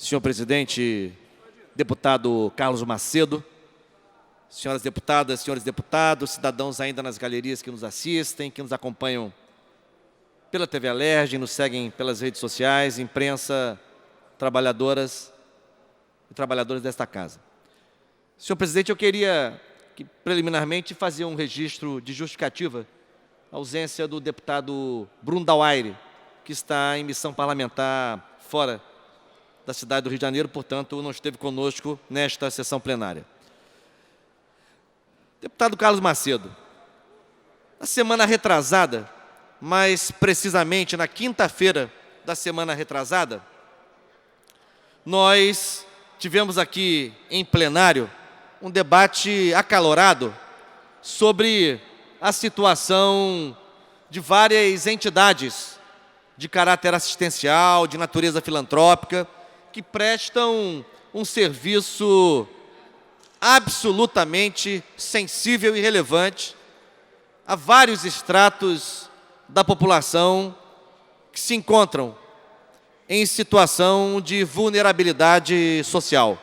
Senhor presidente, deputado Carlos Macedo, senhoras deputadas, senhores deputados, cidadãos ainda nas galerias que nos assistem, que nos acompanham pela TV Alerj, nos seguem pelas redes sociais, imprensa, trabalhadoras e trabalhadores desta casa. Senhor presidente, eu queria preliminarmente fazer um registro de justificativa à ausência do deputado Bruno Dauaire, que está em missão parlamentar fora da cidade do Rio de Janeiro, portanto, não esteve conosco nesta sessão plenária. Deputado Carlos Macedo, na semana retrasada, mais precisamente na quinta-feira da semana retrasada, nós tivemos aqui em plenário um debate acalorado sobre a situação de várias entidades de caráter assistencial, de natureza filantrópica, que prestam um serviço absolutamente sensível e relevante a vários estratos da população que se encontram em situação de vulnerabilidade social.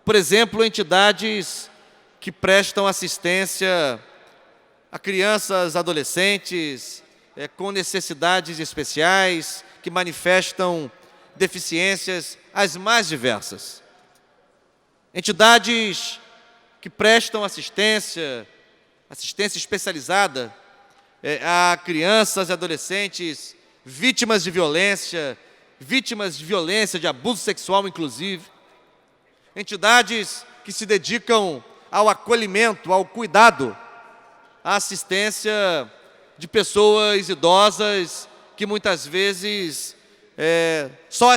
Por exemplo, entidades que prestam assistência a crianças, adolescentes com necessidades especiais, que manifestam deficiências as mais diversas. Entidades que prestam assistência especializada a crianças e adolescentes vítimas de violência de abuso sexual, inclusive. Entidades que se dedicam ao acolhimento, ao cuidado, à assistência de pessoas idosas que muitas vezes só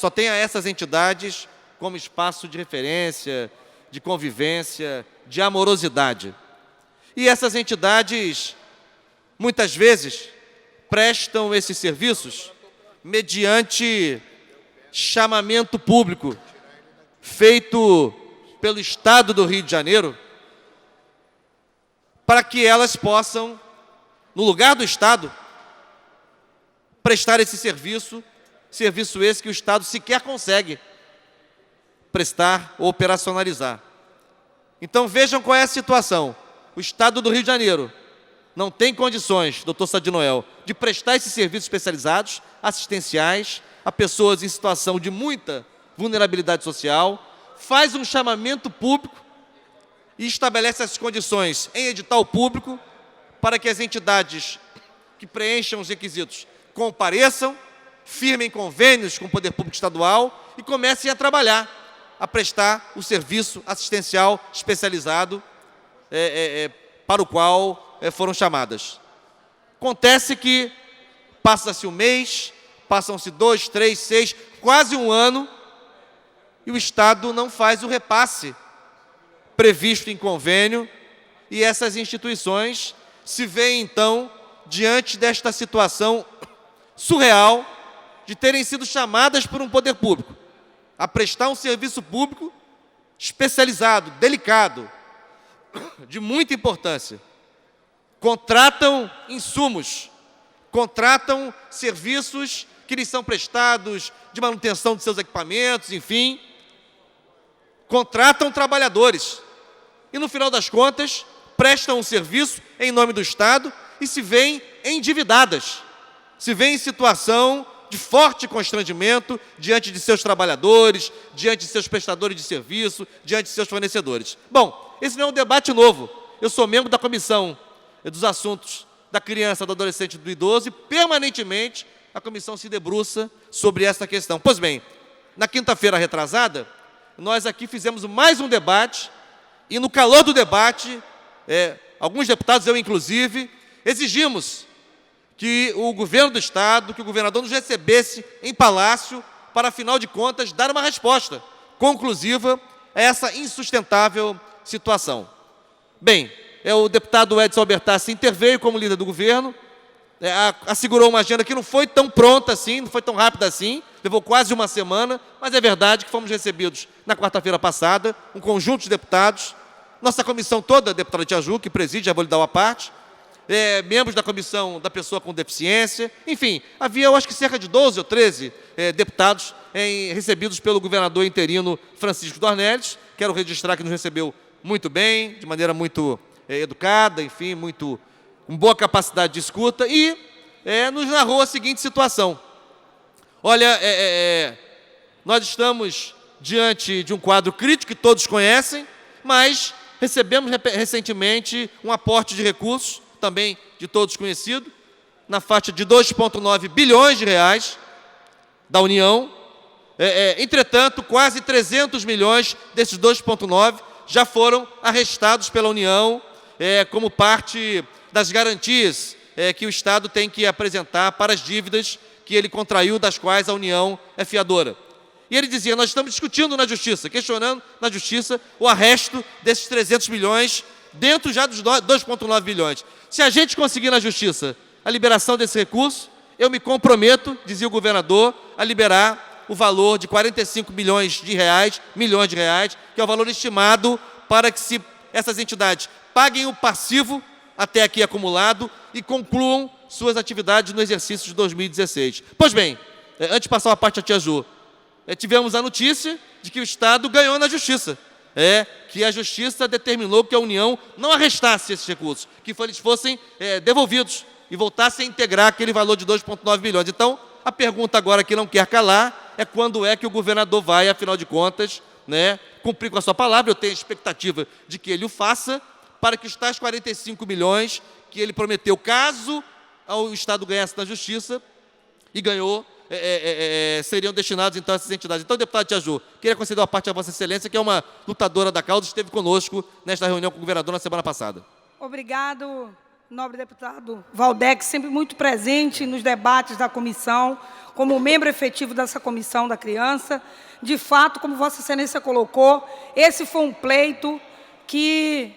tem essas entidades como espaço de referência, de convivência, de amorosidade. E essas entidades, muitas vezes, prestam esses serviços mediante chamamento público feito pelo Estado do Rio de Janeiro, para que elas possam, no lugar do Estado, prestar esse serviço esse que o Estado sequer consegue prestar ou operacionalizar. Então vejam qual é a situação. O Estado do Rio de Janeiro não tem condições, doutor Sadi Noel, de prestar esses serviços especializados, assistenciais, a pessoas em situação de muita vulnerabilidade social, faz um chamamento público e estabelece as condições em edital público para que as entidades que preencham os requisitos compareçam, firmem convênios com o Poder Público Estadual e comecem a trabalhar, a prestar o serviço assistencial especializado para o qual foram chamadas. Acontece que passa-se um mês, passam-se 2, 3, 6, quase um ano, e o Estado não faz o repasse previsto em convênio, e essas instituições se veem, então, diante desta situação surreal de terem sido chamadas por um poder público a prestar um serviço público especializado, delicado, de muita importância. Contratam insumos, contratam serviços que lhes são prestados de manutenção de seus equipamentos, enfim, contratam trabalhadores e, no final das contas, prestam um serviço em nome do Estado e se veem endividadas, se veem em situação de forte constrangimento diante de seus trabalhadores, diante de seus prestadores de serviço, diante de seus fornecedores. Bom, esse não é um debate novo. Eu sou membro da Comissão dos Assuntos da Criança, do Adolescente e do Idoso e, permanentemente, a comissão se debruça sobre essa questão. Pois bem, na quinta-feira retrasada, nós aqui fizemos mais um debate e, no calor do debate, alguns deputados, eu inclusive, exigimos que o governo do Estado, que o governador nos recebesse em palácio para, afinal de contas, dar uma resposta conclusiva a essa insustentável situação. Bem, o deputado Edson Albertassi interveio como líder do governo, assegurou uma agenda que não foi tão pronta assim, não foi tão rápida assim, levou quase uma semana, mas é verdade que fomos recebidos na quarta-feira passada, um conjunto de deputados, nossa comissão toda, a deputada Tia Ju, que preside, já vou lhe dar uma parte, membros da comissão da pessoa com deficiência, enfim, havia, eu acho que cerca de 12 ou 13 deputados recebidos pelo governador interino Francisco Dornelles. Quero registrar que nos recebeu muito bem, de maneira muito educada, enfim, com boa capacidade de escuta, e nos narrou a seguinte situação. Olha, nós estamos diante de um quadro crítico que todos conhecem, mas recebemos recentemente um aporte de recursos, também de todos conhecido, na faixa de 2,9 bilhões de reais da União. Entretanto, quase 300 milhões desses 2,9 já foram arrestados pela União como parte das garantias que o Estado tem que apresentar para as dívidas que ele contraiu, das quais a União é fiadora. E ele dizia, nós estamos discutindo na Justiça, questionando na Justiça o arresto desses 300 milhões, dentro já dos 2,9 bilhões. Se a gente conseguir na Justiça a liberação desse recurso, eu me comprometo, dizia o governador, a liberar o valor de 45 milhões de reais, que é o valor estimado para que essas entidades paguem o passivo até aqui acumulado e concluam suas atividades no exercício de 2016. Pois bem, antes de passar a parte à tia Ju, tivemos a notícia de que o Estado ganhou na Justiça. Que a Justiça determinou que a União não arrestasse esses recursos, que eles fossem devolvidos e voltassem a integrar aquele valor de 2,9 bilhões. Então, a pergunta agora que não quer calar é quando é que o governador vai, afinal de contas, cumprir com a sua palavra. Eu tenho a expectativa de que ele o faça, para que os tais 45 milhões que ele prometeu, caso o Estado ganhasse na Justiça, e ganhou, seriam destinados então a essas entidades. Então, deputado Tia Ju, queria conceder uma parte à Vossa Excelência, que é uma lutadora da causa, esteve conosco nesta reunião com o governador na semana passada. Obrigado, nobre deputado Valdec, sempre muito presente nos debates da comissão, como membro efetivo dessa comissão da criança. De fato, como Vossa Excelência colocou, esse foi um pleito que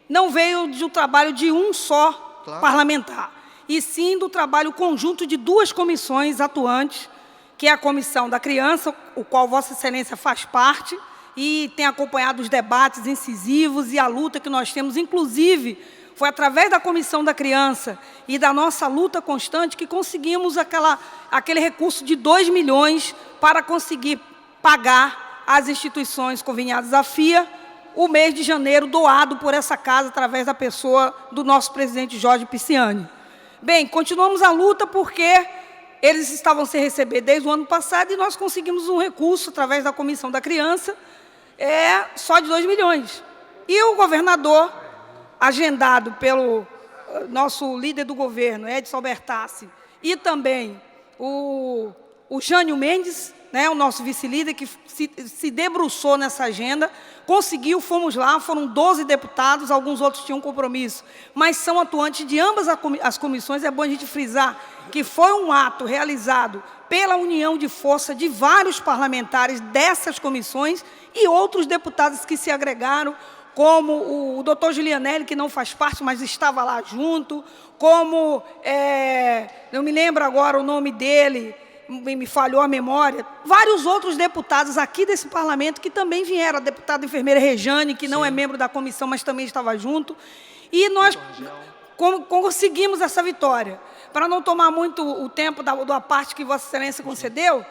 não veio de um trabalho de um só parlamentar, e sim do trabalho conjunto de duas comissões atuantes, que é a Comissão da Criança, o qual Vossa Excelência faz parte, e tem acompanhado os debates incisivos e a luta que nós temos. Inclusive, foi através da Comissão da Criança e da nossa luta constante que conseguimos aquele recurso de 2 milhões para conseguir pagar às instituições conveniadas à FIA o mês de janeiro doado por essa casa através da pessoa do nosso presidente Jorge Pisciani. Bem, continuamos a luta porque eles estavam sem receber desde o ano passado e nós conseguimos um recurso através da Comissão da Criança, só de 2 milhões. E o governador, agendado pelo nosso líder do governo, Edson Albertassi, e também o Jânio Mendes, o nosso vice-líder, que se debruçou nessa agenda, conseguiu, fomos lá, foram 12 deputados, alguns outros tinham compromisso, mas são atuantes de ambas as comissões. É bom a gente frisar que foi um ato realizado pela união de força de vários parlamentares dessas comissões e outros deputados que se agregaram, como o doutor Giulianelli, que não faz parte, mas estava lá junto, como, não me lembro agora o nome dele, me falhou a memória, vários outros deputados aqui desse parlamento que também vieram, a deputada enfermeira Rejane, que não é membro da comissão, mas também estava junto, e nós conseguimos essa vitória. Para não tomar muito o tempo da parte que Vossa Excelência concedeu,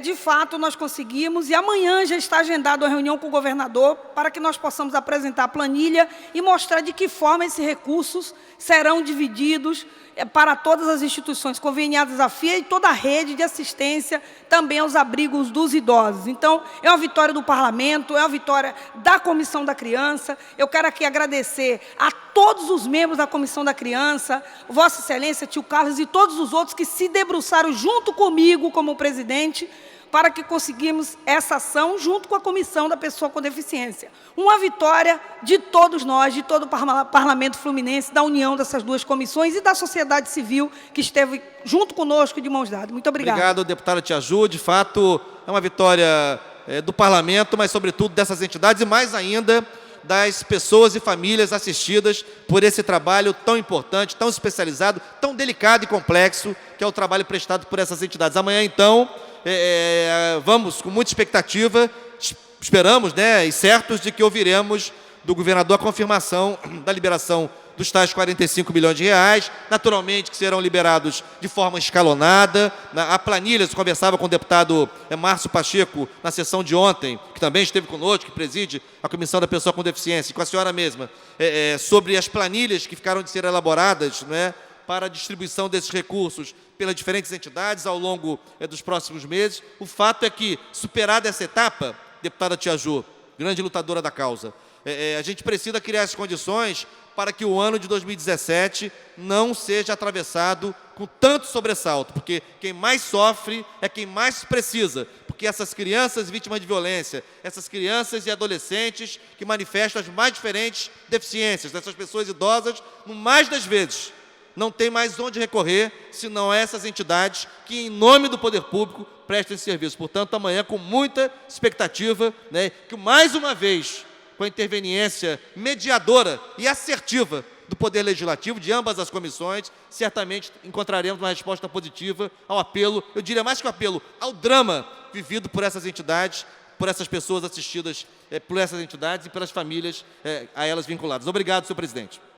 de fato nós conseguimos, e amanhã já está agendada a reunião com o governador para que nós possamos apresentar a planilha e mostrar de que forma esses recursos serão divididos para todas as instituições conveniadas à FIA e toda a rede de assistência também aos abrigos dos idosos. Então, é uma vitória do Parlamento, é uma vitória da Comissão da Criança. Eu quero aqui agradecer a todos os membros da Comissão da Criança, Vossa Excelência, tio Carlos e todos os outros que se debruçaram junto comigo como presidente para que conseguimos essa ação junto com a Comissão da Pessoa com Deficiência. Uma vitória de todos nós, de todo o Parlamento Fluminense, da união dessas duas comissões e da sociedade civil que esteve junto conosco de mãos dadas. Muito obrigado. Obrigado, deputada Tia Ju. De fato, é uma vitória do Parlamento, mas, sobretudo, dessas entidades e, mais ainda, das pessoas e famílias assistidas por esse trabalho tão importante, tão especializado, tão delicado e complexo, que é o trabalho prestado por essas entidades. Amanhã, então, vamos com muita expectativa, esperamos, e certos de que ouviremos do governador a confirmação da liberação dos tais 45 milhões de reais, naturalmente que serão liberados de forma escalonada. A planilha, eu conversava com o deputado Márcio Pacheco na sessão de ontem, que também esteve conosco, que preside a Comissão da Pessoa com Deficiência, e com a senhora mesma, sobre as planilhas que ficaram de ser elaboradas, né, para a distribuição desses recursos pelas diferentes entidades ao longo dos próximos meses. O fato é que, superada essa etapa, deputada Tia Ju, grande lutadora da causa, a gente precisa criar as condições para que o ano de 2017 não seja atravessado com tanto sobressalto, porque quem mais sofre é quem mais precisa, porque essas crianças vítimas de violência, essas crianças e adolescentes que manifestam as mais diferentes deficiências, essas pessoas idosas, no mais das vezes, não tem mais onde recorrer, senão a essas entidades que, em nome do poder público, prestam esse serviço. Portanto, amanhã, com muita expectativa, né, que mais uma vez, com a interveniência mediadora e assertiva do Poder Legislativo, de ambas as comissões, certamente encontraremos uma resposta positiva ao apelo, eu diria mais que o apelo, ao drama vivido por essas entidades, por essas pessoas assistidas por essas entidades e pelas famílias a elas vinculadas. Obrigado, senhor presidente.